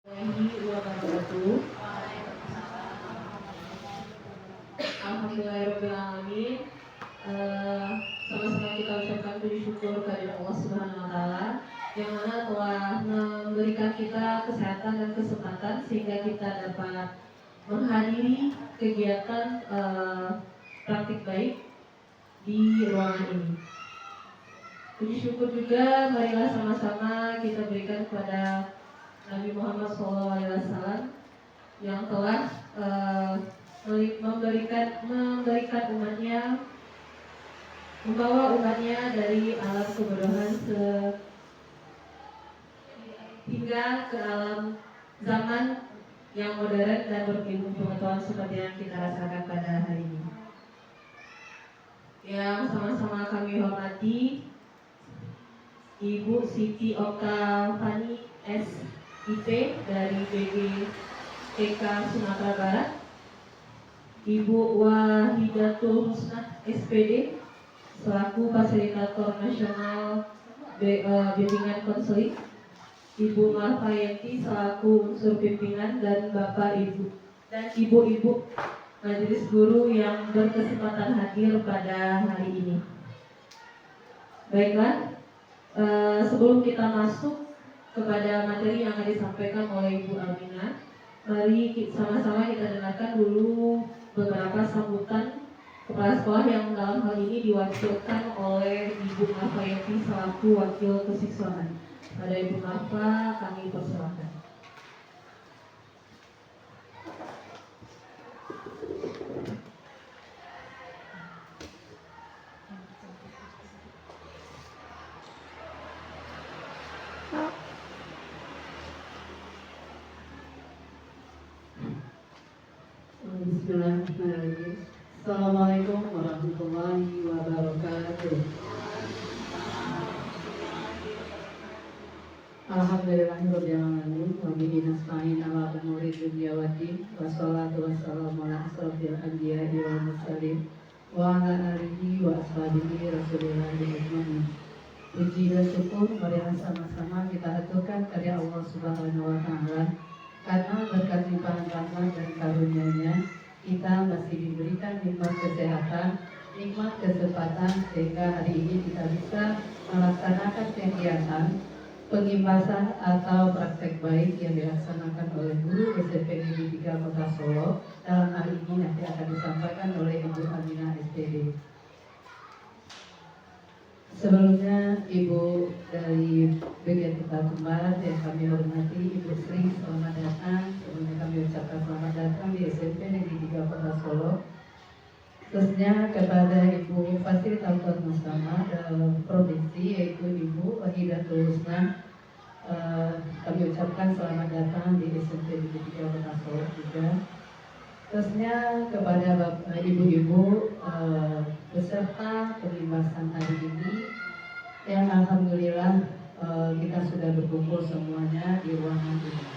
Warahmatullahi wabarakatuh. Alhamdulillahirobbilalamin. Sama-sama kita ucapkan puji syukur kepada Allah Subhanahu Wa Taala yang mana telah memberikan kita kesehatan dan kesempatan sehingga kita dapat menghadiri kegiatan praktik baik di ruangan ini. Puji syukur juga marilah sama-sama kita berikan kepada Nabi Muhammad SAW yang telah memberikan umatnya, membawa umatnya dari alam kebodohan hingga ke alam zaman yang modern dan berilmu pengetahuan seperti yang kita rasakan pada hari ini. Yang sama-sama kami hormati Ibu Siti Oktavani SIP dari BG TK Sumatera Barat, Ibu Wahidatul Husnah SPD selaku fasilitator nasional bimbingan konseling, Ibu Marfa Yenti selaku unsur pimpinan, dan Bapak Ibu dan Ibu-ibu majelis guru yang berkesempatan hadir pada hari ini. Baiklah, sebelum kita masuk kepada materi yang akan disampaikan oleh Ibu Aminah, mari sama-sama kita dengarkan dulu beberapa sambutan kepala sekolah yang dalam hal ini diwakilkan oleh Ibu Marfa Yenti selaku wakil kesiswaan. Pada Ibu Marfa kami persilakan. Bismillahirrahmanirrahim. Assalamualaikum warahmatullahi wabarakatuh. Alhamdulillahirrahmanirrahim. Wa bihi nasta'in ala umuri dunya waddin. Wassalatu wassalamu ala asrofil anbiya'i wal mursalin wa ala alihi wa ashabihi rasulillahi ajmain. Puji dan syukur marilah sama-sama kita aturkan kepada Allah Subhanahu wa Ta'ala, karena berkat limpahan rahmat dan karunia-Nya kita masih diberikan nikmat kesehatan, nikmat kesempatan, sehingga hari ini kita bisa melaksanakan kegiatan pengimbasan atau praktek baik yang dilaksanakan oleh guru SMP Negeri 3 Kota Solo. Dalam hal ini nanti akan disampaikan oleh Ibu Aminah SPD. Sebelumnya Ibu dari bagian kita Tumbar yang kami hormati, Ibu Sri, selamat datang. Sebelumnya kami ucapkan selamat datang di SMP Negeri 3 Kota Solo. Khususnya kepada Ibu Fasilitator Musama dalam provinsi, yaitu Ibu Wahidatul Husnah, kami ucapkan selamat datang di SMP Negeri 3 Kota Solo juga. Khususnya kepada ibu-ibu beserta pengimbasan hari ini, yang alhamdulillah kita sudah berkumpul semuanya di ruangan ini.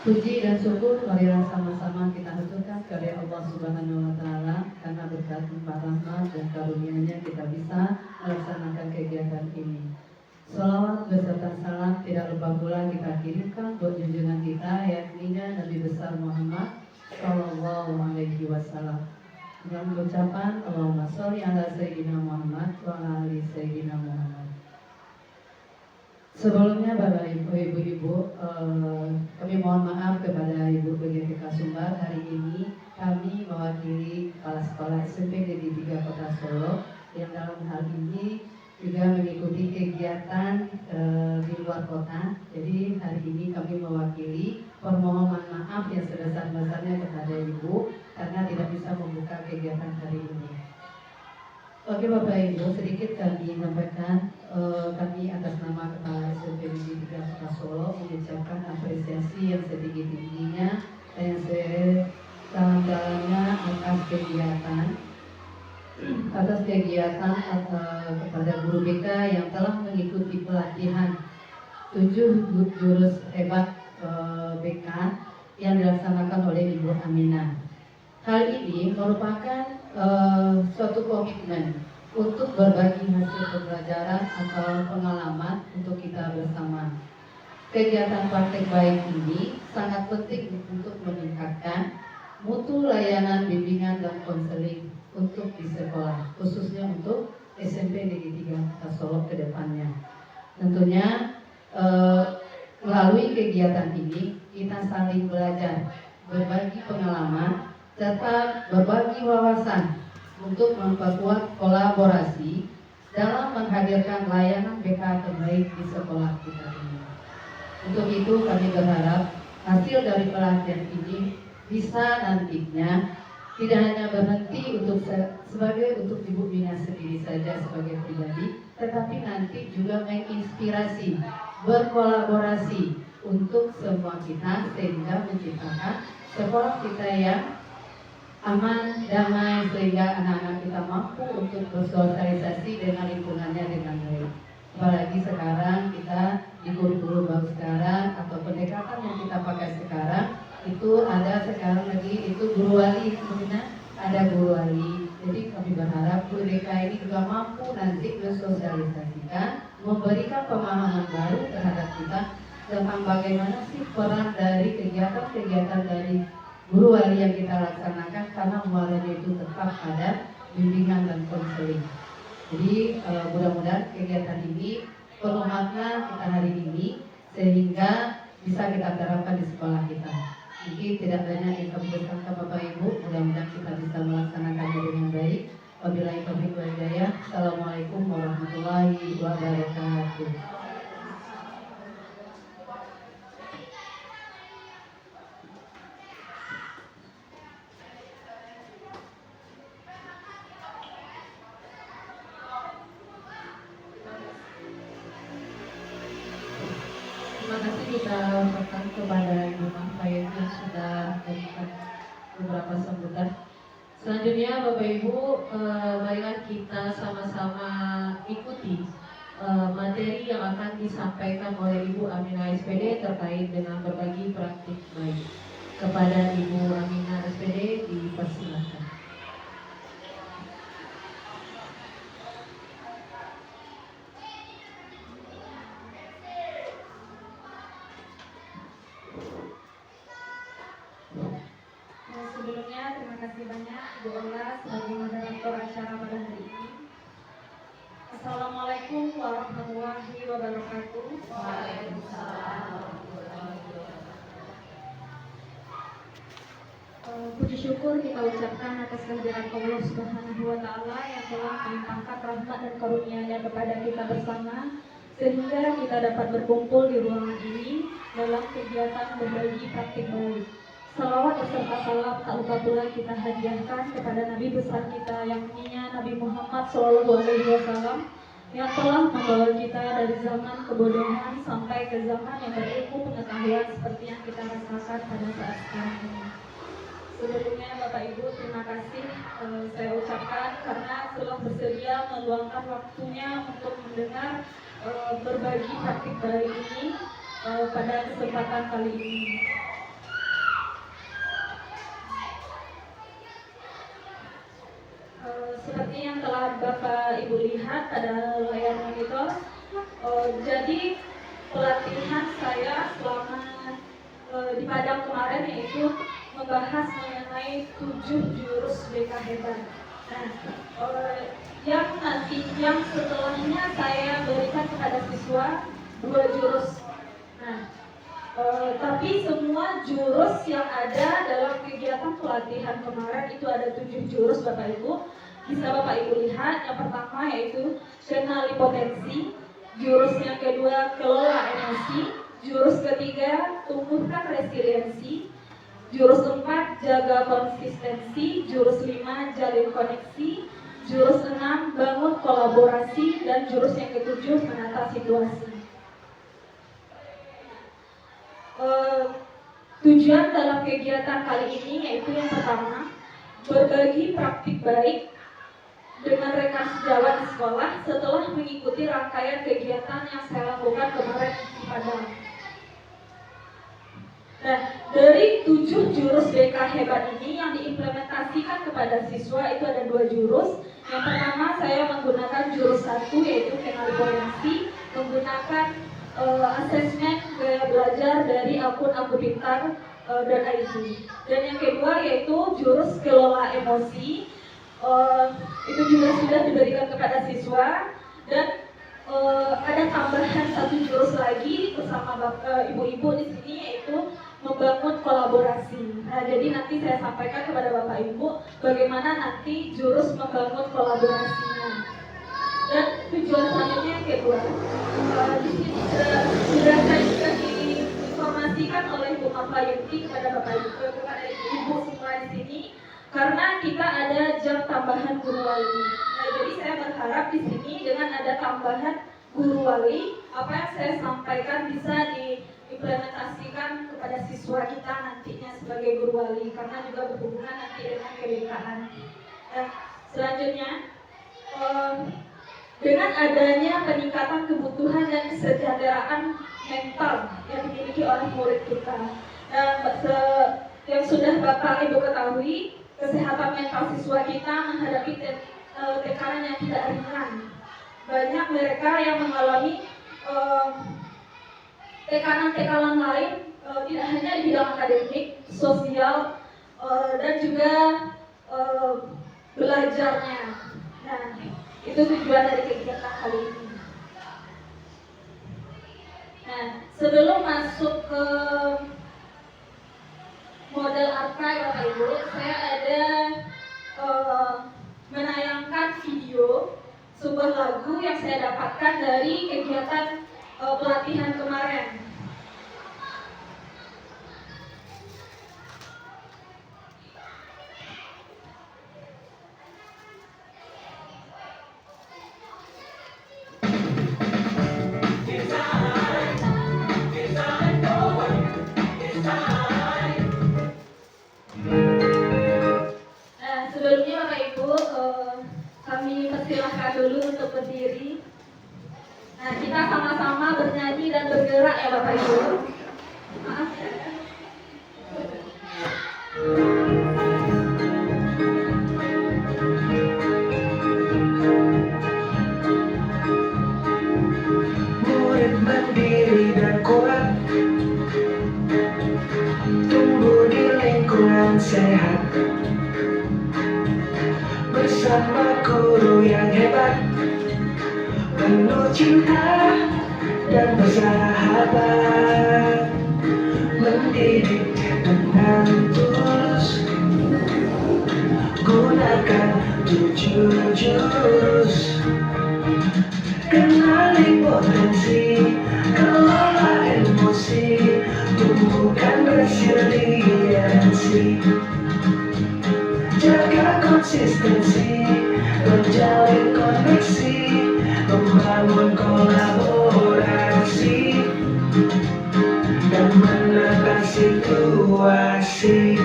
Puji dan syukur marilah sama-sama kita haturkan kepada Allah Subhanahu wa Ta'ala, karena berkat limpah rahmat dan karunia-Nya kita bisa melaksanakan kegiatan ini. Salawat beserta salam tidak lupa pula kita kirimkan buat junjungan kita, yakni Nabi besar Muhammad Sallallahu Alaihi Wasallam, dengan ucapan Allahumma sholli ala Sayyidina Muhammad wa ala ali Sayyidina Muhammad. Sebelumnya Bapak Ibu, kami mohon maaf kepada Ibu BGTK Sumbar. Hari ini kami mewakili kepala sekolah SMP Negeri 3 Kota Solo yang dalam hal ini juga mengikuti kegiatan di luar kota. Jadi hari ini kami mewakili, permohonan maaf yang sebesar-besarnya kepada Ibu karena tidak bisa membuka kegiatan hari ini. Oke Bapak Ibu, sedikit kami sampaikan, kami atas nama Kepala SMP Negeri 3 Kota Solo mengucapkan apresiasi yang setinggi-tingginya dan yang sedalam-dalamnya atas kegiatan kepada guru BK yang telah mengikuti pelatihan 7 jurus hebat BK yang dilaksanakan oleh Ibu Aminah. Hal ini merupakan suatu komitmen untuk berbagi hasil pembelajaran atau pengalaman untuk kita bersama. kegiatan praktek baik ini sangat penting untuk meningkatkan mutu layanan bimbingan dan konseling untuk di sekolah, khususnya untuk SMP Negeri 3 Kota Solo ke depannya. Tentunya melalui kegiatan ini kita saling belajar, berbagi pengalaman, serta berbagi wawasan untuk memperkuat kolaborasi dalam menghadirkan layanan BK terbaik di sekolah kita ini. Untuk itu kami berharap hasil dari pelatihan ini bisa nantinya tidak hanya berhenti sebagai untuk Ibu Mina sendiri saja sebagai pribadi, tetapi nanti juga menginspirasi, berkolaborasi untuk semua kita sehingga menciptakan sekolah kita yang aman, damai, sehingga anak-anak kita mampu untuk bersosialisasi dengan lingkungannya dengan baik. Apalagi sekarang kita di guru-guru baru sekarang atau pendekatan yang kita pakai sekarang itu ada sekarang lagi itu guru wali, sebenarnya ada guru wali. Jadi kami berharap guru BK ini juga mampu nanti bersosialisasikan, memberikan pemahaman baru terhadap kita tentang bagaimana sih peran dari kegiatan-kegiatan dari guru wali yang kita laksanakan, karena muaranya itu tetap pada bimbingan dan konseling. Jadi mudah-mudahan kegiatan ini penuh makna kita hari ini sehingga bisa kita terapkan di sekolah kita. Mungkin tidak banyak yang kami berkata Bapak Ibu, mudah-mudahan kita bisa melaksanakannya dengan baik. Wabillahi taufiq wal hidayah. Assalamualaikum warahmatullahi wabarakatuh. Terima kasih kita ucapkan kepada Ibu Mahfayat yang sudah memberikan beberapa sambutan. Selanjutnya Bapak Ibu, marilah kita sama-sama ikuti materi yang akan disampaikan oleh Ibu Aminah SPD terkait dengan berbagi praktik baik. Kepada Ibu Aminah SPD dipersilakan. Sebelumnya terima kasih banyak Ibu Ola sebagai moderator acara pada hari ini. Assalamualaikum warahmatullahi wabarakatuh. Puji syukur kita ucapkan atas kehadiran Allah Subhanahu wa Ta'ala yang telah melimpahkan rahmat dan karunia-Nya kepada kita bersama, sehingga kita dapat berkumpul di ruangan ini dalam kegiatan berbagi praktik baik. Salawat beserta salam tak lupa pula kita hadiahkan kepada Nabi besar kita yang mulia Nabi Muhammad SAW yang telah membawa kita dari zaman kebodohan sampai ke zaman yang berilmu pengetahuan seperti yang kita rasakan pada saat sekarang ini. Sebelumnya Bapak Ibu terima kasih saya ucapkan karena telah bersedia meluangkan waktunya untuk mendengar berbagi praktik baik ini pada kesempatan kali ini. Seperti yang telah Bapak Ibu lihat pada layar monitor, jadi pelatihan saya selama di Padang kemarin yaitu membahas mengenai 7 jurus BK hebat. Nah, yang setelahnya saya berikan kepada siswa 2 jurus. Nah, tapi semua jurus yang ada dalam kegiatan pelatihan kemarin itu ada 7 jurus Bapak Ibu. Bisa Bapak Ibu lihat, yang pertama yaitu kenali potensi, jurus yang kedua kelola emosi, jurus ketiga tumbuhkan resiliensi, jurus 4 jaga konsistensi, jurus 5 jalin koneksi, jurus 6 bangun kolaborasi, dan jurus yang ketujuh menata situasi. Tujuan dalam kegiatan kali ini yaitu yang pertama, berbagi praktik baik dengan rekan sejawat di sekolah setelah mengikuti rangkaian kegiatan yang saya lakukan kemarin di Padang. Nah, dari 7 jurus BK hebat ini yang diimplementasikan kepada siswa itu ada 2 jurus. Yang pertama saya menggunakan jurus 1 yaitu kenali potensi, menggunakan asesmen gaya belajar dari akun Aku Pintar dan ID. Dan yang kedua yaitu jurus kelola emosi. Itu juga sudah diberikan kepada siswa, dan ada tambahan satu jurus lagi bersama ibu-ibu di sini, yaitu membangun kolaborasi. Nah, jadi nanti saya sampaikan kepada Bapak Ibu bagaimana nanti jurus membangun kolaborasinya. Dan tujuan selanjutnya yang kedua, di sini sudah saya diinformasikan oleh Bu Mafayanti kepada Bapak Ibu, kepada ibu semua di sini, karena kita ada jam tambahan guru wali. Nah, jadi saya berharap di sini dengan ada tambahan guru wali, apa yang saya sampaikan bisa diimplementasikan kepada siswa kita nantinya sebagai guru wali, karena juga berhubungan nanti dengan kebinekaan. Nah, selanjutnya, dengan adanya peningkatan kebutuhan dan kesejahteraan mental yang dimiliki oleh murid kita, yang sudah Bapak Ibu ketahui, kesehatan mental siswa kita menghadapi tekanan yang tidak ringan. Banyak mereka yang mengalami tekanan-tekanan lain, tidak hanya di bidang akademik, sosial, dan juga belajarnya. Nah, itu tujuan dari kegiatan kali ini. Nah, sebelum masuk ke model archive Bapak Ibu, saya ada menayangkan video sebuah lagu yang saya dapatkan dari kegiatan pelatihan kemarin. Kami persilahkan dulu untuk berdiri. Nah, kita sama-sama bernyanyi dan bergerak ya Bapak Ibu. Maaf ya. Murid mandiri dan kuat, tumbuh di lingkungan sehat, bersama guru yang hebat, penuh cinta dan bersahabat, mendidik dengan tulus, gunakan 7 jurus, kenali potensi, kelola emosi, tumbuhkan resiliensi, jaga konsistensi, menjalin koneksi, membangun kolaborasi, dan menata situasi.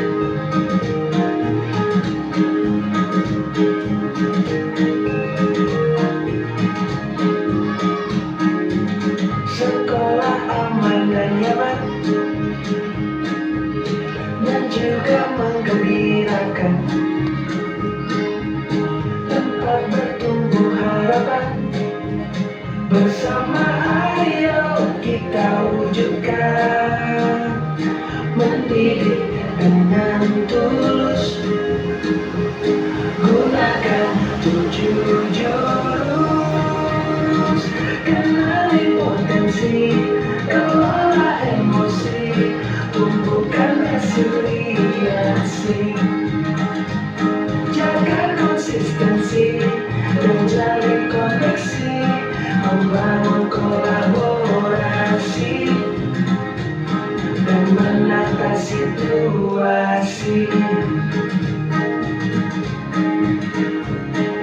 Sekolah aman dan nyaman, dan juga menggembirakan, tempat bertumbuh harapan, bersama ayo kita wujudkan, mendidik dengan tulus, gunakan 7 jurus, kenali potensi, kelola emosi, tumbuhkan resiliensi, jaga konsistensi, dan jalin koneksi, membangun kolaborasi, dan menata situasi.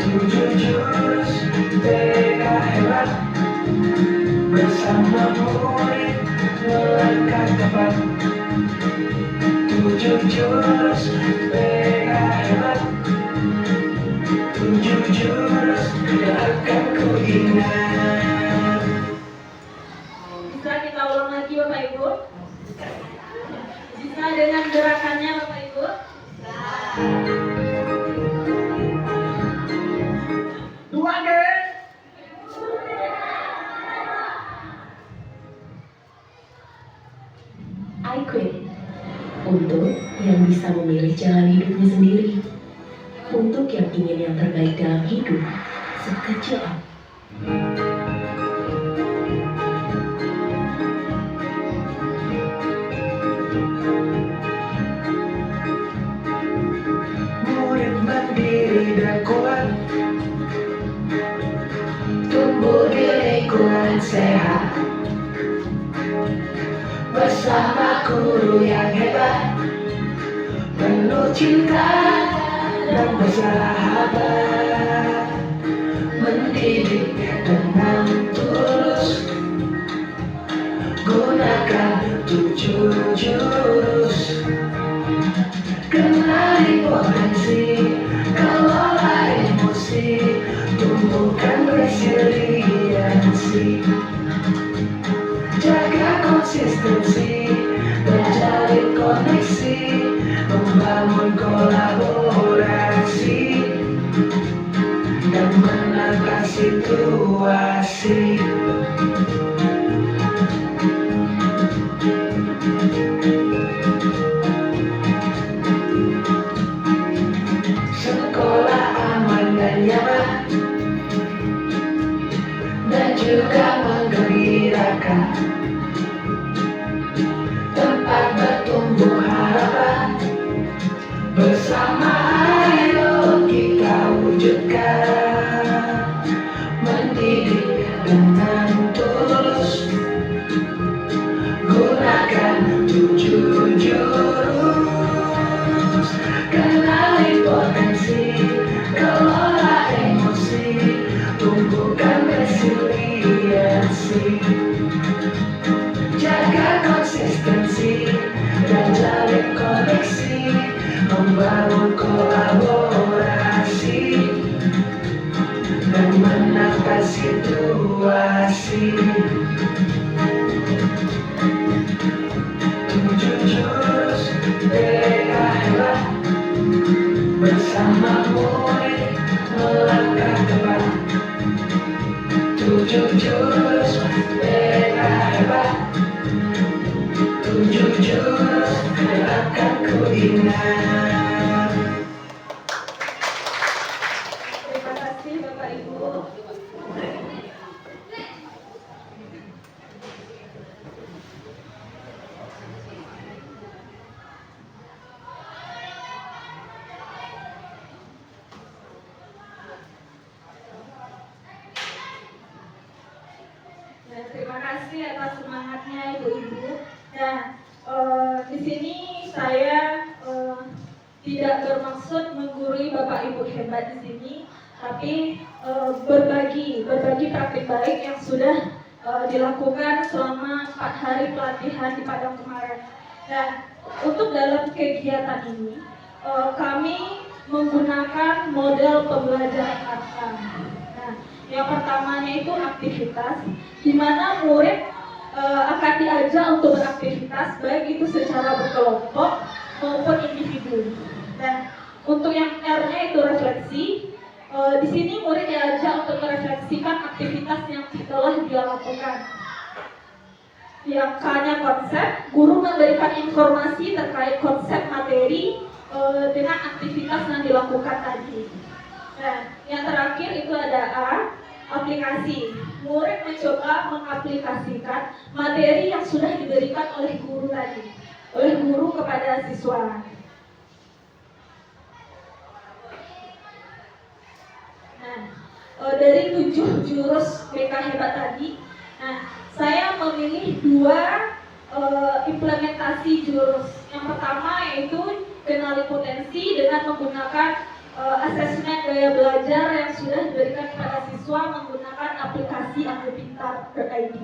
7 jurus TK hebat, bersama murid melangkah tepat. 7 jurus TK hebat, 7 jurus yang akan ku ingat. Bisa kita ulang lagi Bapak Ibu? Bisa dengan gerakannya Bapak Ibu? I Quit. Untuk yang bisa memilih jalan hidupnya sendiri. Untuk yang ingin yang terbaik dalam hidup, sekecil apa. Murid mandiri dan kuat, tumbuh di lingkungan sehat, bersama guru yang hebat, penuh cinta dan bersahabat, mendidik dengan tulus, gunakan 7 jurus, kenali potensi, kelola emosi, tumbuhkan resiliensi, jaga konsistensi, menjalin koneksi, membangun kolaborasi, dan menangkap situasi. Sekolah aman dan nyaman, dan juga menggembirakan, tempat bertumbuh harapan, bersama ayo kita wujudkan, mendidik dengan tulus, gunakan 7 jurus, kenali potensi, kelola emosi, tumbuhkan resiliensi, jaga konsistensi, dan jalin koneksi, membangun kolaborasi, dan menangkap situasi. 7 jurus mereka hebat, bersama murid melangkah tepat. 7 jurus mereka hebat, 7 jurus yang akan ku ingat. Terima kasih Bapak Ibu. Terima kasih atas semangatnya Ibu-ibu. Nah, di sini saya tidak bermaksud menggurui Bapak Ibu hebat di sini, tapi berbagi praktik baik yang sudah dilakukan selama 4 hari pelatihan di Padang kemarin. Nah, untuk dalam kegiatan ini kami menggunakan model pembelajaran apa. Nah, yang pertamanya itu aktivitas, di mana murid akan diajak untuk beraktivitas, baik itu secara berkelompok maupun individu. Dan untuk yang R-nya itu refleksi. Di sini murid diajak untuk merefleksikan aktivitas yang telah dia lakukan. Yang K-nya konsep, guru memberikan informasi terkait konsep materi dengan aktivitas yang dilakukan tadi. Nah, yang terakhir itu ada A, aplikasi. Murid mencoba mengaplikasikan materi yang sudah diberikan oleh guru tadi, oleh guru kepada siswa. Nah, dari 7 jurus BK hebat tadi, nah saya memilih 2 implementasi jurus. Yang pertama yaitu kenali potensi dengan menggunakan asesmen gaya belajar yang sudah diberikan kepada siswa menggunakan aplikasi Aku Pintar.id.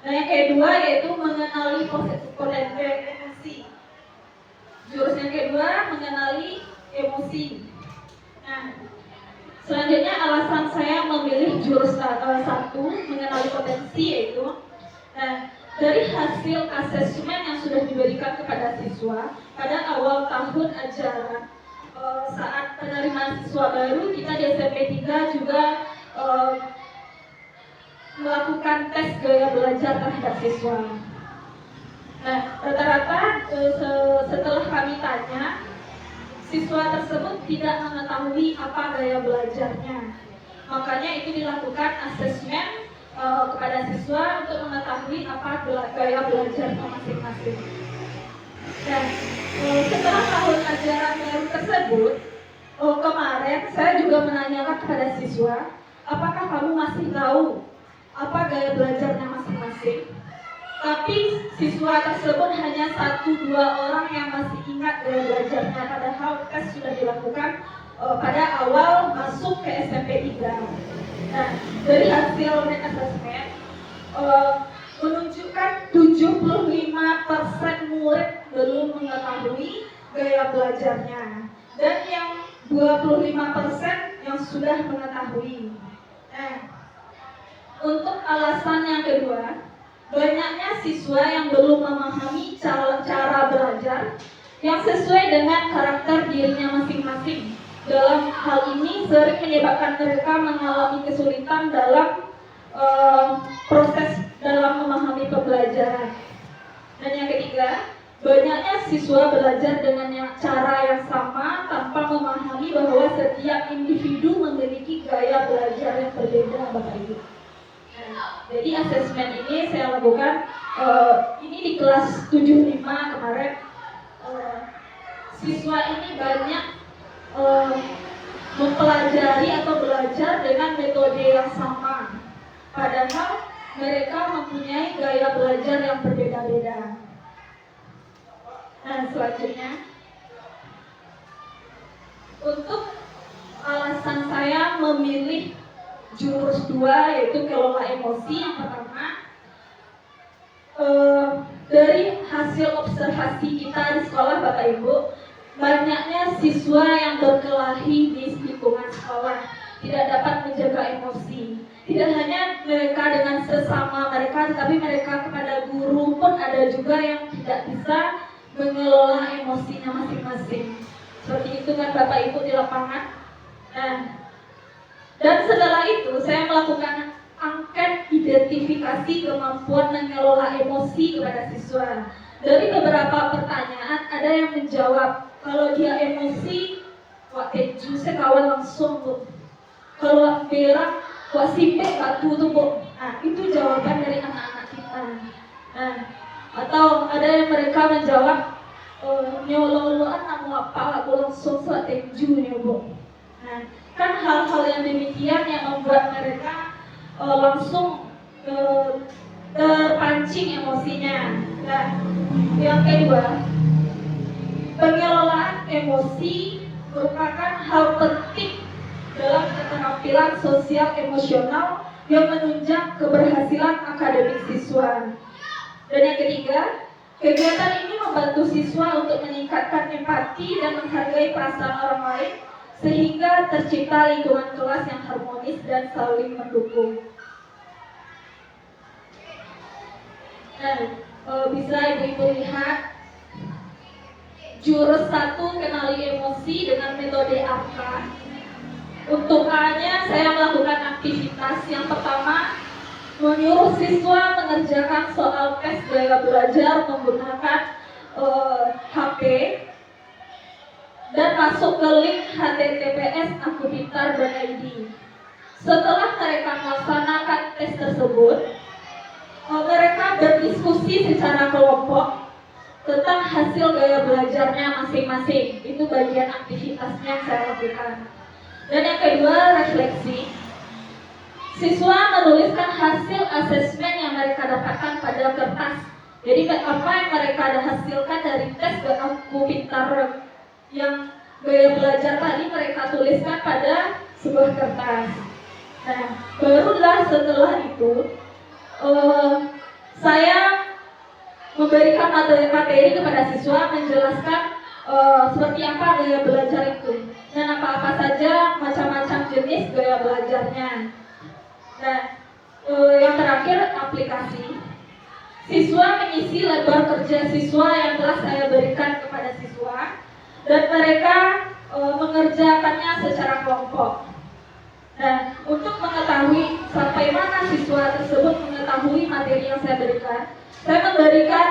Nah, yang kedua yaitu mengenali potensi emosi. Jurus yang kedua mengenali emosi. Nah, selanjutnya alasan saya memilih jurus 1 mengenali potensi yaitu, nah, dari hasil asesmen yang sudah diberikan kepada siswa pada awal tahun ajaran, saat penerimaan siswa baru, kita di SMP 3 juga melakukan tes gaya belajar terhadap siswa. Nah, rata-rata setelah kami tanya, siswa tersebut tidak mengetahui apa gaya belajarnya. Makanya itu dilakukan asesmen kepada siswa untuk mengetahui apa gaya belajarnya masing-masing. Dan setelah tahun ajaran baru tersebut, kemarin saya juga menanyakan kepada siswa, apakah kamu masih tahu apa gaya belajarnya masing-masing? Tapi siswa tersebut hanya 1-2 orang yang masih ingat gaya belajarnya, padahal tes sudah dilakukan pada awal masuk ke SMP 3. Nah, dari hasil net assessment menunjukkan 75% murid belum mengetahui gaya belajarnya, dan yang 25% yang sudah mengetahui. Nah, untuk alasan yang kedua, banyaknya siswa yang belum memahami cara belajar yang sesuai dengan karakter dirinya masing-masing. Dalam hal ini sering menyebabkan mereka mengalami kesulitan dalam proses dalam memahami pembelajaran. Dan yang ketiga, banyaknya siswa belajar dengan cara yang sama tanpa memahami bahwa setiap individu memiliki gaya belajar yang berbeda, Bapak Ibu. Jadi asesmen ini saya lakukan ini di kelas 75 kemarin. Siswa ini banyak mempelajari atau belajar dengan metode yang sama, padahal mereka mempunyai gaya belajar yang berbeda-beda. Nah, selanjutnya, untuk alasan saya memilih jurus 2 yaitu kelola emosi, yang pertama, dari hasil observasi kita di sekolah Bapak Ibu, banyaknya siswa yang berkelahi di lingkungan sekolah, tidak dapat menjaga emosi. Tidak hanya mereka dengan sesama mereka, tetapi mereka kepada guru pun ada juga yang tidak bisa mengelola emosinya masing-masing. Seperti itu kan Bapak Ibu di lapangan. Nah, dan setelah itu saya melakukan angket identifikasi kemampuan mengelola emosi kepada siswa. Dari beberapa pertanyaan ada yang menjawab kalau dia emosi, wah keju sekawan langsung Bu. Kalau berak, wah simpek batu tuh Bu. Nah, itu jawaban dari anak-anak kita. Nah, atau ada yang mereka menjawab nyololoan namu apa aku langsung suat keju nih Bu. Nah, kan hal-hal yang demikian yang membuat mereka langsung terpancing emosinya. Nah, yang kedua, pengelolaan emosi merupakan hal penting dalam keterampilan sosial emosional yang menunjang keberhasilan akademik siswa. Dan yang ketiga, kegiatan ini membantu siswa untuk meningkatkan empati dan menghargai perasaan orang lain, sehingga tercipta lingkungan kelas yang harmonis dan saling mendukung. Nah, bisa Ibu-Ibu lihat jurus 1 kenali emosi dengan metode AK. Untuk A-nya saya melakukan aktivitas yang pertama, menyuruh siswa mengerjakan soal tes gaya belajar menggunakan HP dan masuk ke link https://akupintar.id. Setelah mereka melaksanakan tes tersebut, mereka berdiskusi secara kelompok tentang hasil gaya belajarnya masing-masing. Itu bagian aktivitasnya yang saya lakukan. Dan yang kedua, refleksi. Siswa menuliskan hasil asesmen yang mereka dapatkan pada kertas. Jadi apa yang mereka hasilkan dari tes Aku Pintar yang gaya belajar tadi mereka tuliskan pada sebuah kertas. Nah, barulah setelah itu saya memberikan materi kepada siswa, menjelaskan seperti apa gaya belajar itu dan apa-apa saja macam-macam jenis gaya belajarnya. Nah, yang terakhir aplikasi. Siswa mengisi lembar kerja siswa yang telah saya berikan kepada siswa dan mereka mengerjakannya secara kelompok. Nah, untuk mengetahui sampai mana siswa tersebut mengetahui materi yang saya berikan, saya memberikan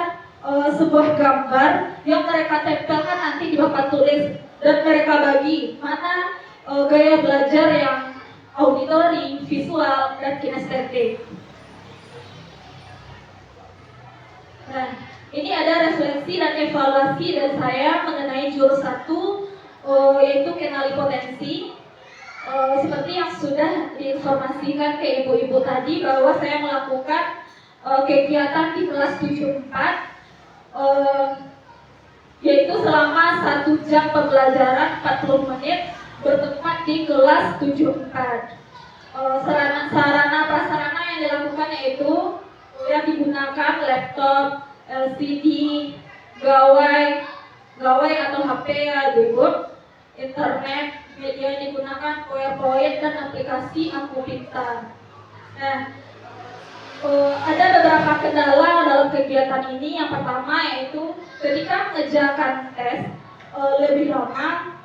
sebuah gambar yang mereka tempelkan nanti di papan tulis dan mereka bagi mana gaya belajar yang auditori, visual, dan kinestetik. Nah, ini ada refleksi dan evaluasi dari saya mengenai jurus 1 yaitu kenali potensi. Seperti yang sudah diinformasikan ke ibu-ibu tadi bahwa saya melakukan kegiatan di kelas 74 yaitu selama 1 jam pembelajaran 40 menit bertempat di kelas 74. Sarana prasarana yang dilakukan yaitu yang digunakan laptop, LCD, gawai atau HP ya ibu, internet, media yang digunakan PowerPoint dan aplikasi Aku Pintar. Nah, ada beberapa kendala dalam kegiatan ini. Yang pertama yaitu ketika mengerjakan tes lebih lama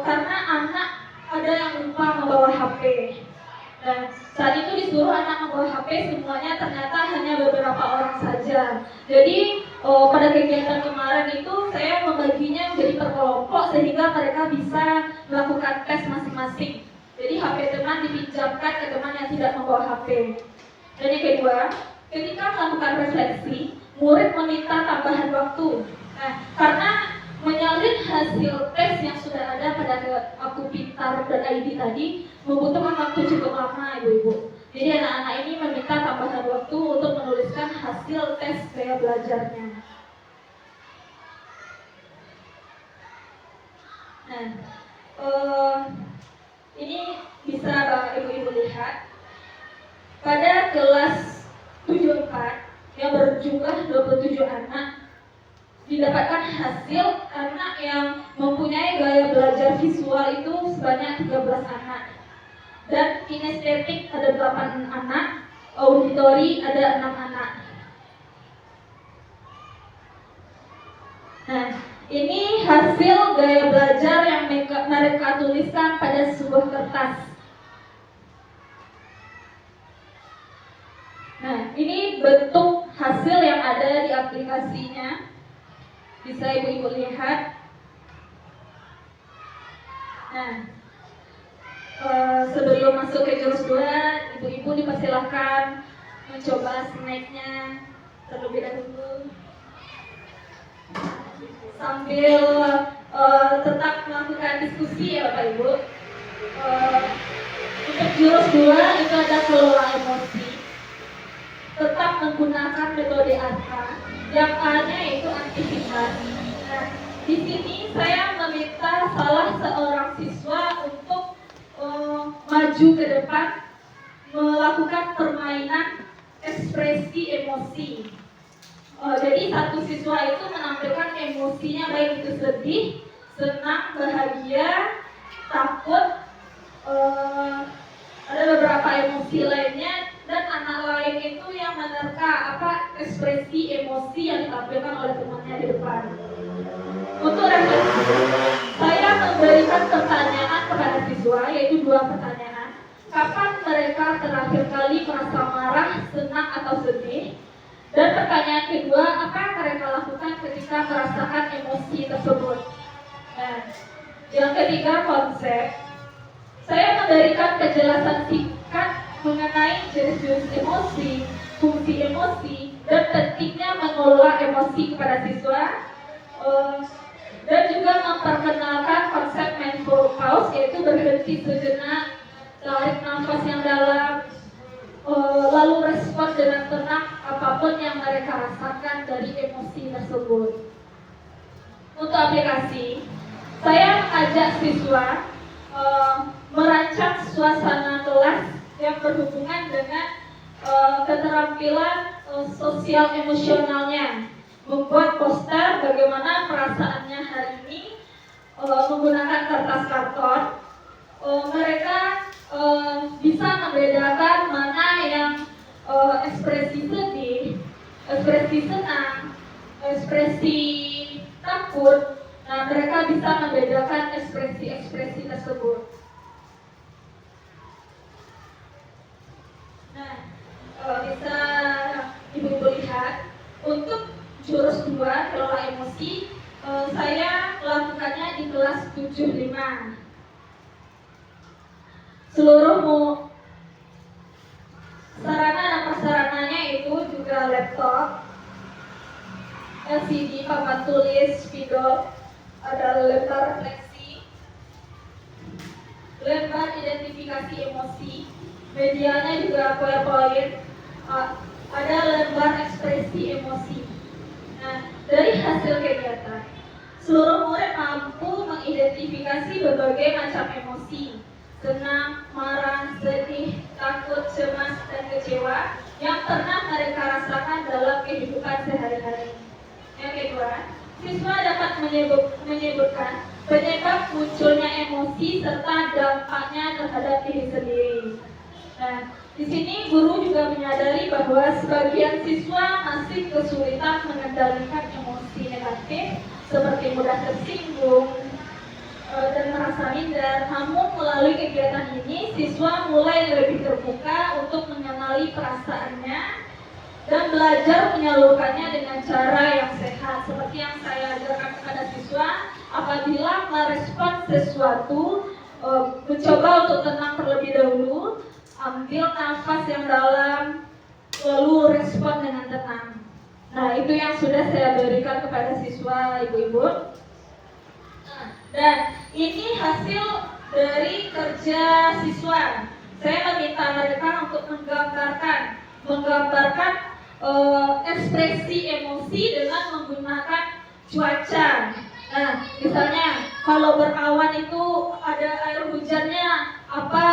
karena anak ada yang lupa membawa HP. Dan saat itu disuruh anak membawa HP semuanya, ternyata hanya beberapa orang saja. Jadi pada kegiatan kemarin itu saya membaginya menjadi per kelompok sehingga mereka bisa melakukan tes masing-masing. Jadi HP teman dipinjamkan ke teman yang tidak membawa HP. Dan yang kedua, ketika melakukan refleksi, murid meminta tambahan waktu. Nah, karena menyalin hasil tes yang sudah ada pada Aku Pintar dan ID tadi membutuhkan waktu cukup lama, ibu-ibu. Jadi anak-anak ini meminta tambahan waktu untuk menuliskan hasil tes gaya belajarnya. Nah, ini bisa Bapak Ibu lihat pada kelas 74 yang berjumlah 27 anak didapatkan hasil anak yang mempunyai gaya belajar visual itu sebanyak 13 anak, dan kinestetik ada 8 anak, auditori ada 6 anak. Nah, ini hasil gaya belajar yang mereka tuliskan pada sebuah kertas. Nah, ini bentuk hasil yang ada di aplikasinya. Bisa ibu-ibu lihat. Nah, sebelum masuk ke jurus 2, ibu-ibu dipersilahkan mencoba snacknya terlebih dahulu sambil tetap melakukan diskusi ya Bapak Ibu. Untuk jurus 2 itu ada kelola emosi. Tetap menggunakan metode ARKA. Yang A-nya yaitu aktivitas. Nah, di sini saya meminta salah seorang siswa untuk maju ke depan melakukan permainan ekspresi emosi. Jadi satu siswa itu menampilkan emosinya baik itu sedih, senang, bahagia, takut, ada beberapa emosi lainnya. Dan anak lain itu yang menerka ekspresi emosi yang ditampilkan oleh temannya di depan. Untuk refleksi, saya memberikan pertanyaan kepada siswa, yaitu 2 pertanyaan. Kapan mereka terakhir kali merasa marah, senang atau sedih? Dan pertanyaan kedua, apa yang mereka lakukan ketika merasakan emosi tersebut? Nah, yang ketiga konsep. Saya memberikan penjelasan singkat mengenai jenis-jenis emosi, fungsi emosi, dan pentingnya mengelola emosi kepada siswa, dan juga memperkenalkan konsep mindful pause, yaitu berhenti sejenak, tarik nafas yang dalam, lalu respon dengan tenang apapun yang mereka rasakan dari emosi tersebut. Untuk aplikasi, saya mengajak siswa merancang suasana kelas yang berhubungan dengan keterampilan sosial emosionalnya, membuat poster bagaimana perasaannya hari ini menggunakan kertas karton. Mereka bisa membedakan mana yang ekspresi sedih, ekspresi senang, ekspresi takut. Nah, mereka bisa membedakan ekspresi-ekspresi tersebut. Nah, bisa ibu-ibu lihat untuk jurus 2 kelola emosi. Saya melakukannya di kelas 75. Seluruh sarana dan prasarananya itu juga laptop, LCD, papan tulis, spidol, ada lembar refleksi, lembar identifikasi emosi, medianya juga PowerPoint, ada lembar ekspresi emosi. Nah, dari hasil kegiatan, seluruh murid mampu mengidentifikasi berbagai macam emosi, senang, marah, sedih, takut, cemas, dan kecewa yang pernah mereka rasakan dalam kehidupan sehari-hari. Yang kedua, siswa dapat menyebutkan penyebab munculnya emosi serta dampaknya terhadap diri sendiri. Nah, di sini guru juga menyadari bahwa sebagian siswa masih kesulitan mengendalikan emosi negatif seperti mudah tersinggung dan merasa minder. Namun melalui kegiatan ini, siswa mulai lebih terbuka untuk mengenali perasaannya dan belajar menyalurkannya dengan cara yang sehat. Seperti yang saya ajarkan kepada siswa, apabila merespon sesuatu, mencoba untuk tenang terlebih dahulu, ambil nafas yang dalam, lalu respon dengan tenang. Nah, itu yang sudah saya berikan kepada siswa, ibu-ibu. Dan ini hasil dari kerja siswa. Saya meminta mereka untuk menggambarkan ekspresi emosi dengan menggunakan cuaca. Nah, misalnya kalau berawan itu ada air hujannya, apa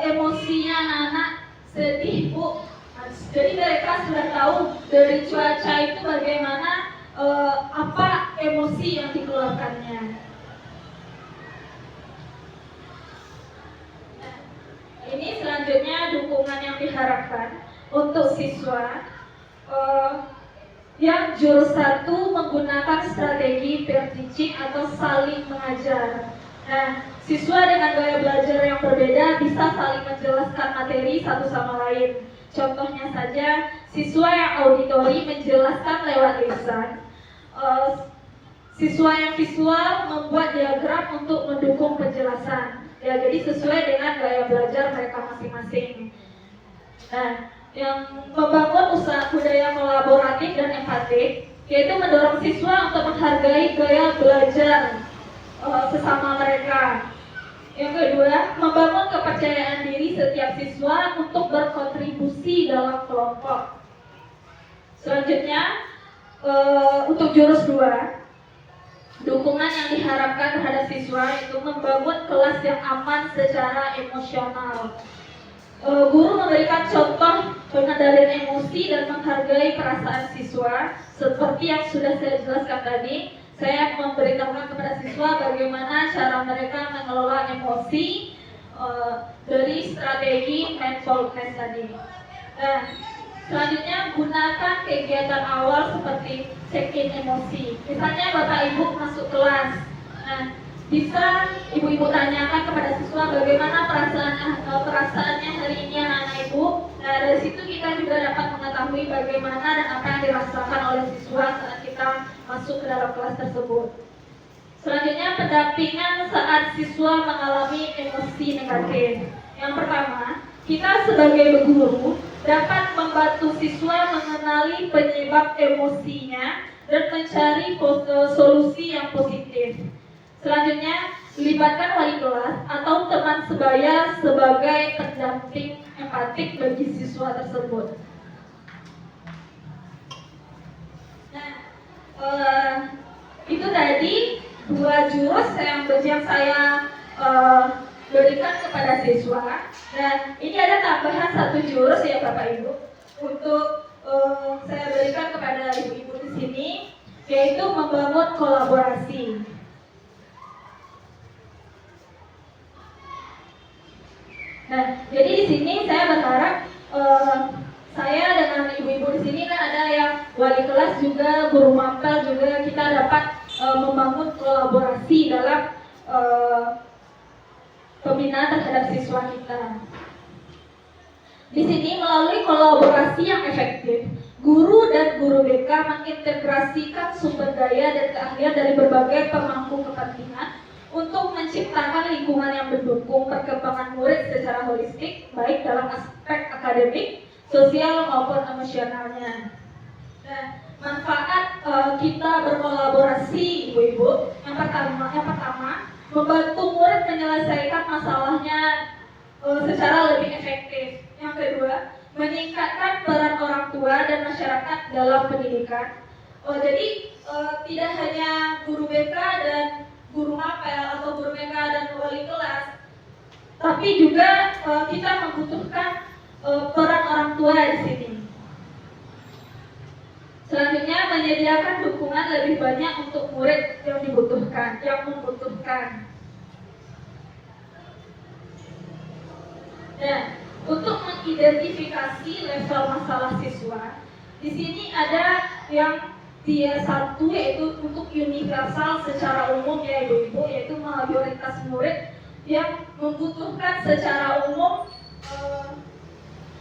emosinya anak sedih, Bu. Nah, jadi mereka sudah tahu dari cuaca itu bagaimana apa emosi yang dikeluarkannya. Nah, ini selanjutnya dukungan yang diharapkan untuk siswa yang jurus 1 menggunakan strategi peer teaching atau saling mengajar. Nah, siswa dengan gaya belajar yang berbeda bisa saling menjelaskan materi satu sama lain. Contohnya saja, siswa yang auditori menjelaskan lewat lisan, siswa yang visual membuat diagram untuk mendukung penjelasan. Ya, jadi sesuai dengan gaya belajar mereka masing-masing. Nah, yang membangun usaha budaya kolaboratif dan empatik, yaitu mendorong siswa untuk menghargai gaya belajar sesama mereka. Yang kedua, membangun kepercayaan diri setiap siswa untuk berkontribusi dalam kelompok. Selanjutnya, untuk jurus 2, dukungan yang diharapkan terhadap siswa itu membangun kelas yang aman secara emosional. Guru memberikan contoh pengendalian emosi dan menghargai perasaan siswa. Seperti yang sudah saya jelaskan tadi, saya memberitahukan kepada siswa bagaimana cara mereka mengelola emosi dari strategi mindfulness tadi. Nah, selanjutnya gunakan kegiatan awal seperti check-in emosi. Misalnya Bapak Ibu masuk kelas. Nah, bisa ibu-ibu tanyakan kepada siswa bagaimana perasaannya hari ini anak-anak ibu. Nah, dari situ kita juga dapat mengetahui bagaimana dan apa yang dirasakan oleh siswa saat kita masuk ke dalam kelas tersebut. Selanjutnya, pendampingan saat siswa mengalami emosi negatif. Yang pertama, kita sebagai guru dapat membantu siswa mengenali penyebab emosinya dan mencari solusi yang positif. Selanjutnya, libatkan wali kelas atau teman sebaya sebagai pendamping empatik bagi siswa tersebut. Nah, itu tadi 2 jurus yang saya berikan kepada siswa. Dan ini ada tambahan 1 jurus ya Bapak Ibu untuk saya berikan kepada ibu-ibu di sini, yaitu membangun kolaborasi. Nah, jadi di sini saya berharap saya dengan ibu-ibu di sini kan ada yang wali kelas juga, guru mapel juga, kita dapat membangun kolaborasi dalam pembinaan terhadap siswa kita. Di sini melalui kolaborasi yang efektif, Guru dan guru BK mengintegrasikan sumber daya dan keahlian dari berbagai pemangku kepentingan untuk menciptakan lingkungan yang mendukung perkembangan murid secara holistik, baik dalam aspek akademik, sosial maupun emosionalnya. Nah, manfaat kita berkolaborasi, ibu-ibu, yang pertama, membantu murid menyelesaikan masalahnya secara lebih efektif. Yang kedua, meningkatkan peran orang tua dan masyarakat dalam pendidikan. Jadi tidak hanya guru BK dan guru mapel atau guru BK dan wali kelas, tapi juga kita membutuhkan peran orang tua di sini. Selanjutnya, menyediakan dukungan lebih banyak untuk murid yang membutuhkan. Dan untuk mengidentifikasi level masalah siswa, di sini ada yang tier 1, yaitu untuk universal secara umum ya ibu-ibu, yaitu mayoritas murid yang membutuhkan secara umum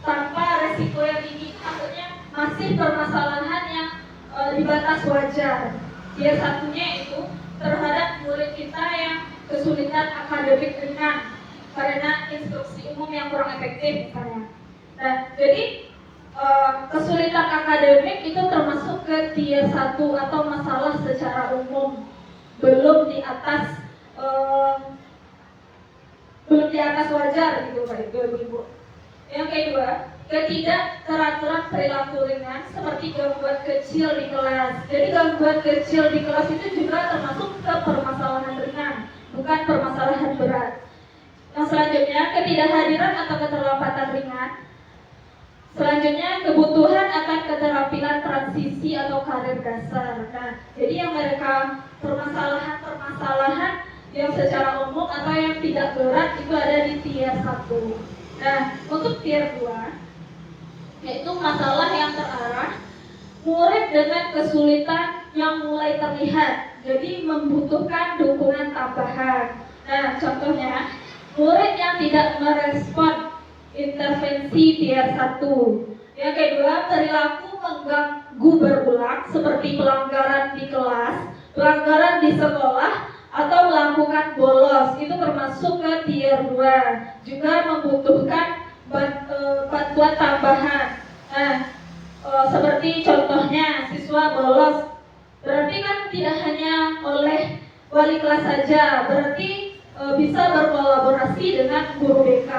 tanpa resiko yang tinggi, maksudnya masih permasalahan yang di batas wajar. Tier 1-nya itu terhadap murid kita yang kesulitan akademik ringan karena instruksi umum yang kurang efektif misalnya. Nah, jadi kesulitan akademik itu termasuk ke tier 1 atau masalah secara umum, belum di atas wajar gitu Pak Ibu. Yang kedua, ketidakteraturan perilaku ringan seperti gangguan kecil di kelas. Jadi gangguan kecil di kelas itu juga termasuk ke permasalahan ringan, bukan permasalahan berat. Yang selanjutnya, ketidakhadiran atau keterlambatan ringan. Selanjutnya, kebutuhan akan keterampilan transisi atau karir dasar. Nah, jadi yang mereka permasalahan yang secara umum atau yang tidak berat itu ada di tier 1. Nah, untuk tier 2, yaitu masalah yang terarah, murid dengan kesulitan yang mulai terlihat, jadi membutuhkan dukungan tambahan. Nah, contohnya, murid yang tidak merespon intervensi tier 1. Yang kedua, perilaku mengganggu berulang seperti pelanggaran di kelas, pelanggaran di sekolah, atau melakukan bolos. Itu termasuk ke tier 2. Juga membutuhkan bantuan tambahan. Nah, seperti contohnya siswa bolos, berarti kan tidak hanya oleh wali kelas saja, berarti bisa berkolaborasi dengan guru BK.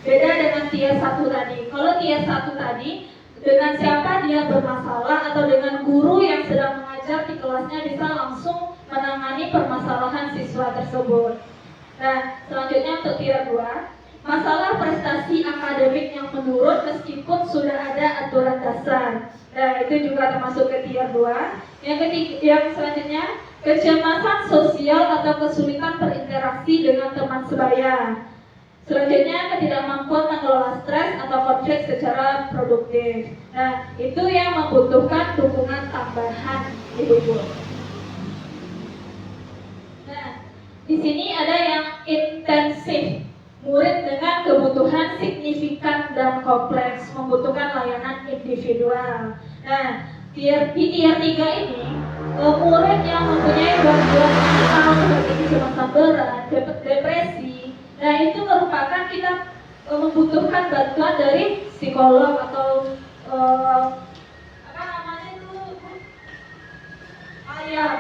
Beda dengan tier 1 tadi. Kalau tier 1 tadi, dengan siapa dia bermasalah atau dengan guru yang sedang mengajar di kelasnya bisa langsung menangani permasalahan siswa tersebut. Nah, selanjutnya untuk tier 2, masalah prestasi akademik yang menurun meskipun sudah ada aturan dasar. Nah, itu juga termasuk ke tier 2. Yang selanjutnya, kecemasan sosial atau kesulitan berinteraksi dengan teman sebaya. Selanjutnya, ketidakmampuan mengelola stres atau konflik secara produktif. Nah, itu yang membutuhkan dukungan tambahan, ibu-ibu. Nah, di sini ada yang intensif, murid dengan kebutuhan signifikan dan kompleks, membutuhkan layanan individual. Nah, di tier 3 ini, murid yang mempunyai gangguan mental seperti kecemasan berat, depresi. Nah, itu merupakan kita membutuhkan bantuan dari psikolog atau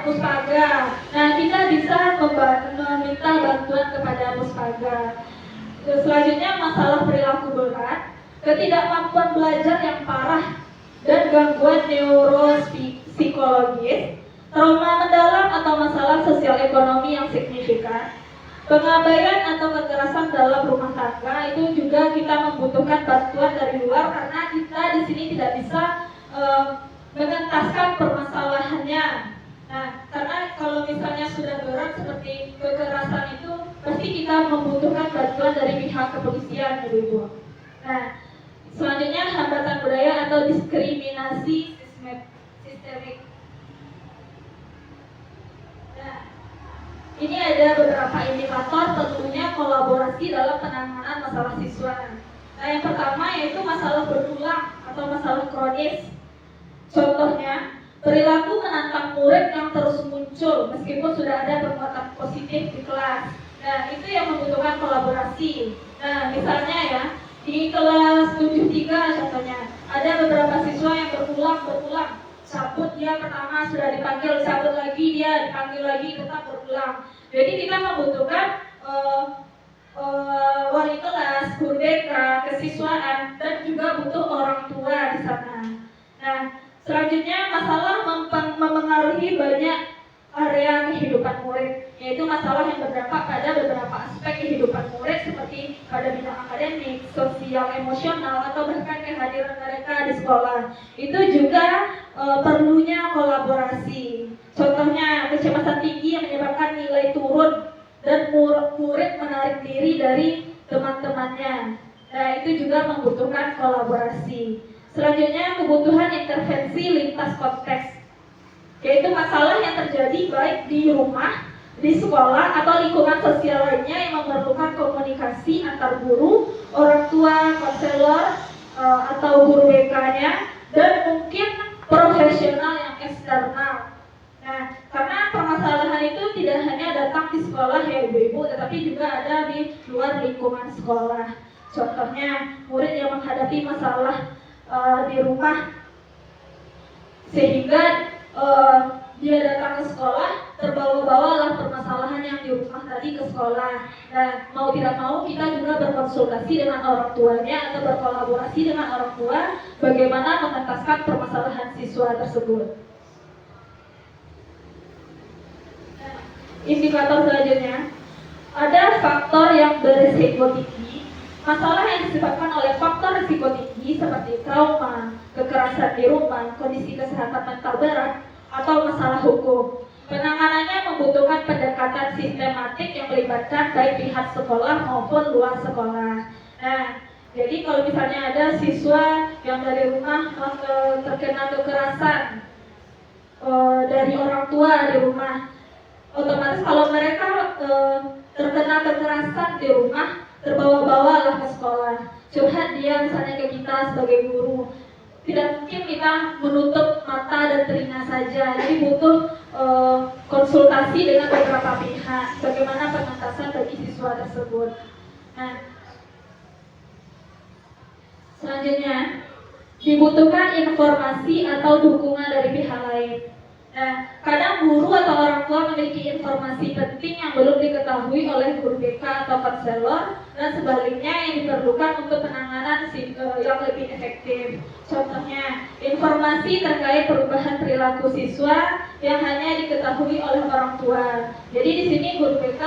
puspaga. Nah, kita bisa meminta bantuan kepada puspaga. Selanjutnya, masalah perilaku berat, ketidakmampuan belajar yang parah, dan gangguan neuropsikologis, trauma mendalam atau masalah sosial ekonomi yang signifikan, pengabaian atau kekerasan dalam rumah tangga. Itu juga kita membutuhkan bantuan dari luar karena kita di sini tidak bisa mengentaskan permasalahannya. Nah, karena kalau misalnya sudah berat seperti kekerasan itu, pasti kita membutuhkan bantuan dari pihak kepolisian, ibu-ibu. Nah, selanjutnya hambatan budaya atau diskriminasi sistemik. Nah, ini ada beberapa indikator tentunya kolaborasi dalam penanganan masalah siswa. Nah, yang pertama yaitu masalah berulang atau masalah kronis. Contohnya, perilaku menantang murid yang terus muncul meskipun sudah ada penguatan positif di kelas. Nah, itu yang membutuhkan kolaborasi. Nah, misalnya ya, di kelas 73 contohnya, ada beberapa siswa yang berulang. Cabut dia pertama sudah dipanggil, cabut lagi dia dipanggil lagi, tetap berulang. Jadi kita membutuhkan wali kelas, guru BK, kesiswaan, dan juga butuh orang tua di sana. Nah, selanjutnya masalah mempengaruhi banyak area kehidupan murid, yaitu masalah yang berdampak pada beberapa aspek kehidupan murid seperti pada bidang akademik, sosial, emosional, atau bahkan kehadiran mereka di sekolah. Itu juga perlunya kolaborasi. Contohnya, kecemasan tinggi yang menyebabkan nilai turun dan murid menarik diri dari teman-temannya. Nah, itu juga membutuhkan kolaborasi. Selanjutnya, kebutuhan intervensi lintas konteks, yaitu masalah yang terjadi baik di rumah, di sekolah, atau lingkungan sosial lainnya yang memerlukan komunikasi antar guru, orang tua, konselor, atau guru BK-nya, dan mungkin profesional yang eksternal. Nah, karena permasalahan itu tidak hanya datang di sekolah ya ibu-ibu, tetapi juga ada di luar lingkungan sekolah. Contohnya, murid yang menghadapi masalah di rumah, sehingga dia datang ke sekolah, terbawa-bawalah permasalahan yang di rumah tadi ke sekolah. Nah, mau tidak mau kita juga berkonsultasi dengan orang tuanya atau berkolaborasi dengan orang tua bagaimana mengentaskan permasalahan siswa tersebut. Indikator selanjutnya, ada faktor yang berisiko tinggi. Masalah yang disebabkan oleh faktor risiko tinggi seperti trauma, kekerasan di rumah, kondisi kesehatan mental berat, atau masalah hukum. Penanganannya membutuhkan pendekatan sistematik yang melibatkan baik pihak sekolah maupun luar sekolah. Nah, jadi kalau misalnya ada siswa yang dari rumah terkena kekerasan dari orang tua di rumah, otomatis kalau mereka terkena kekerasan di rumah, terbawa-bawalah ke sekolah. Curhat dia misalnya ke kita sebagai guru. Tidak mungkin kita menutup mata dan telinga saja. Jadi butuh konsultasi dengan beberapa pihak bagaimana pengentasan bagi siswa tersebut. Nah, selanjutnya dibutuhkan informasi atau dukungan dari pihak lain. Nah, kadang guru atau orang tua memiliki informasi penting yang belum diketahui oleh guru BK atau konselor, dan sebaliknya yang diperlukan untuk penanganan yang lebih efektif. Contohnya, informasi terkait perubahan perilaku siswa yang hanya diketahui oleh orang tua. Jadi di sini guru BK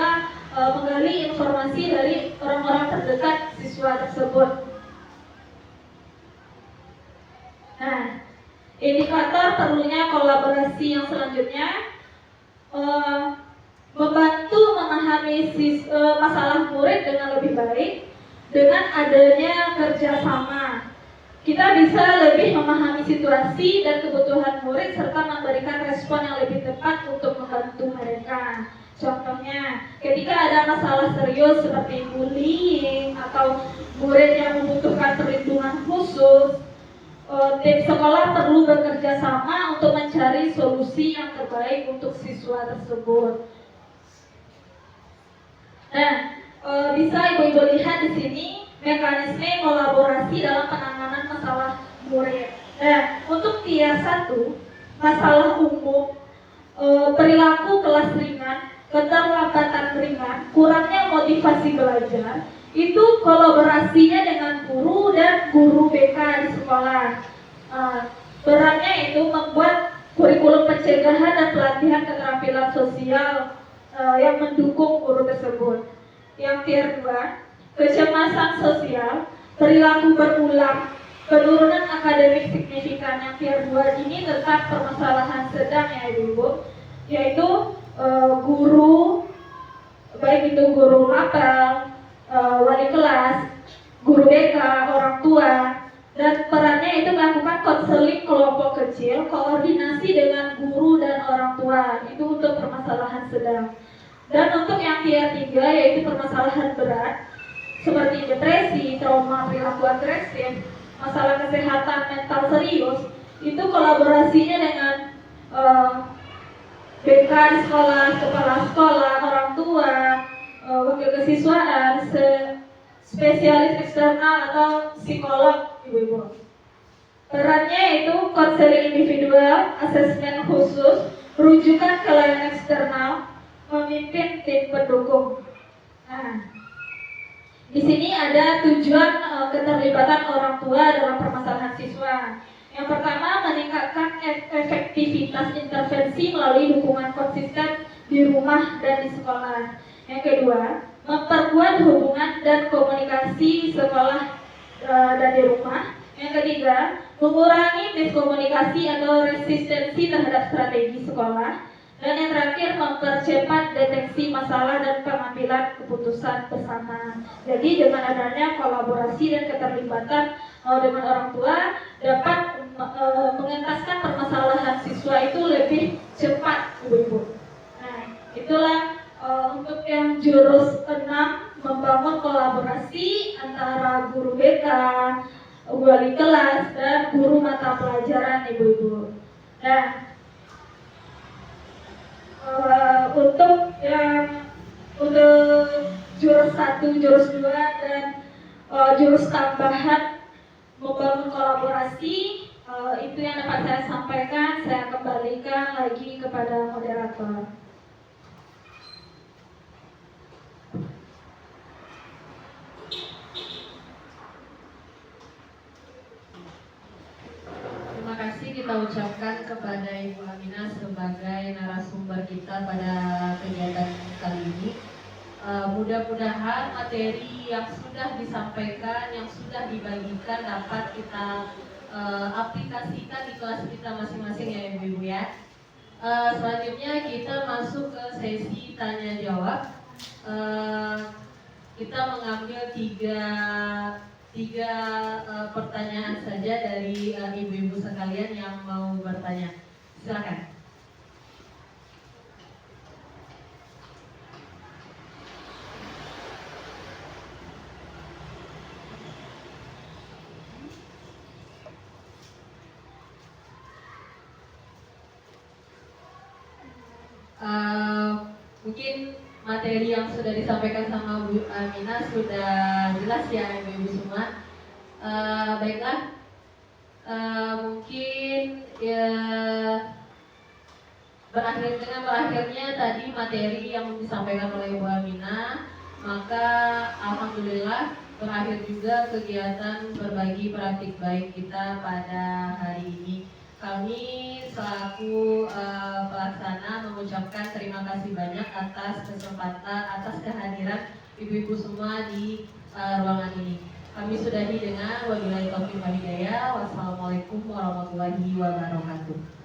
menggali informasi dari orang-orang terdekat siswa tersebut. Nah, indikator perlunya kolaborasi yang selanjutnya, membantu memahami masalah murid dengan lebih baik. Dengan adanya kerjasama, kita bisa lebih memahami situasi dan kebutuhan murid serta memberikan respon yang lebih tepat untuk membantu mereka. Contohnya, ketika ada masalah serius seperti bullying atau murid yang membutuhkan perlindungan khusus, tim sekolah perlu bekerja sama untuk mencari solusi yang terbaik untuk siswa tersebut. Nah, bisa ibu-ibu lihat di sini mekanisme kolaborasi dalam penanganan masalah murid. Nah, untuk tier 1, masalah umum, perilaku kelas ringan, keterlambatan ringan, kurangnya motivasi belajar, itu kolaborasinya dengan guru dan guru BK di sekolah. Perannya itu membuat kurikulum pencegahan dan pelatihan keterampilan sosial yang mendukung guru tersebut. Yang tier 2, kecemasan sosial, perilaku berulang, penurunan akademik signifikan. Yang tier 2 ini tentang permasalahan sedang ya ibu-ibu, yaitu guru, baik itu guru mapel, wali kelas, guru BK, orang tua, dan perannya itu melakukan konseling kelompok kecil, koordinasi dengan guru dan orang tua, itu untuk permasalahan sedang. Dan untuk yang tier 3 yaitu permasalahan berat seperti depresi, trauma perilaku agresif, masalah kesehatan mental serius, itu kolaborasinya dengan BK di sekolah, kepala sekolah, orang tua, wakil kesiswaan, spesialis eksternal atau psikolog, ibu-ibu. Perannya itu konseling individual, asesmen khusus, rujukan ke layanan eksternal, memimpin tim pendukung. Nah, di sini ada tujuan keterlibatan orang tua dalam permasalahan siswa. Yang pertama, meningkatkan efektivitas intervensi melalui dukungan konsisten di rumah dan di sekolah. Yang kedua, memperkuat hubungan dan komunikasi sekolah dan di rumah. Yang ketiga, mengurangi miskomunikasi atau resistensi terhadap strategi sekolah. Dan yang terakhir, mempercepat deteksi masalah dan pengambilan keputusan bersama. Jadi dengan adanya kolaborasi dan keterlibatan dengan orang tua dapat mengentaskan permasalahan siswa itu lebih cepat, ibu-ibu. Nah, itulah untuk yang jurus 6, membangun kolaborasi antara guru BK, wali kelas, dan guru mata pelajaran, ibu-ibu. Nah, untuk jurus 1, jurus 2, dan jurus tambahan membangun kolaborasi, itu yang dapat saya sampaikan. Saya kembalikan lagi kepada moderator. Terima kasih kita ucapkan kepada Ibu Aminah sebagai narasumber kita pada kegiatan kali ini. Mudah-mudahan materi yang sudah disampaikan, yang sudah dibagikan dapat kita aplikasikan di kelas kita masing-masing ya Ibu-Ibu ya. Selanjutnya kita masuk ke sesi tanya jawab. Kita mengambil tiga pertanyaan saja dari ibu-ibu sekalian yang mau bertanya. Silakan. Mungkin materi yang sudah disampaikan sama Bu Aminah sudah jelas ya ibu-ibu semua. Baiklah, mungkin ya berakhirnya tadi materi yang disampaikan oleh Bu Aminah, maka alhamdulillah berakhir juga kegiatan berbagi praktik baik kita pada hari ini. Kami selaku pelaksana mengucapkan terima kasih banyak atas kesempatan, atas kehadiran ibu-ibu semua di ruangan ini. Kami sudahi dengan wabillahi taufiq wal hidayah. Wassalamualaikum warahmatullahi wabarakatuh.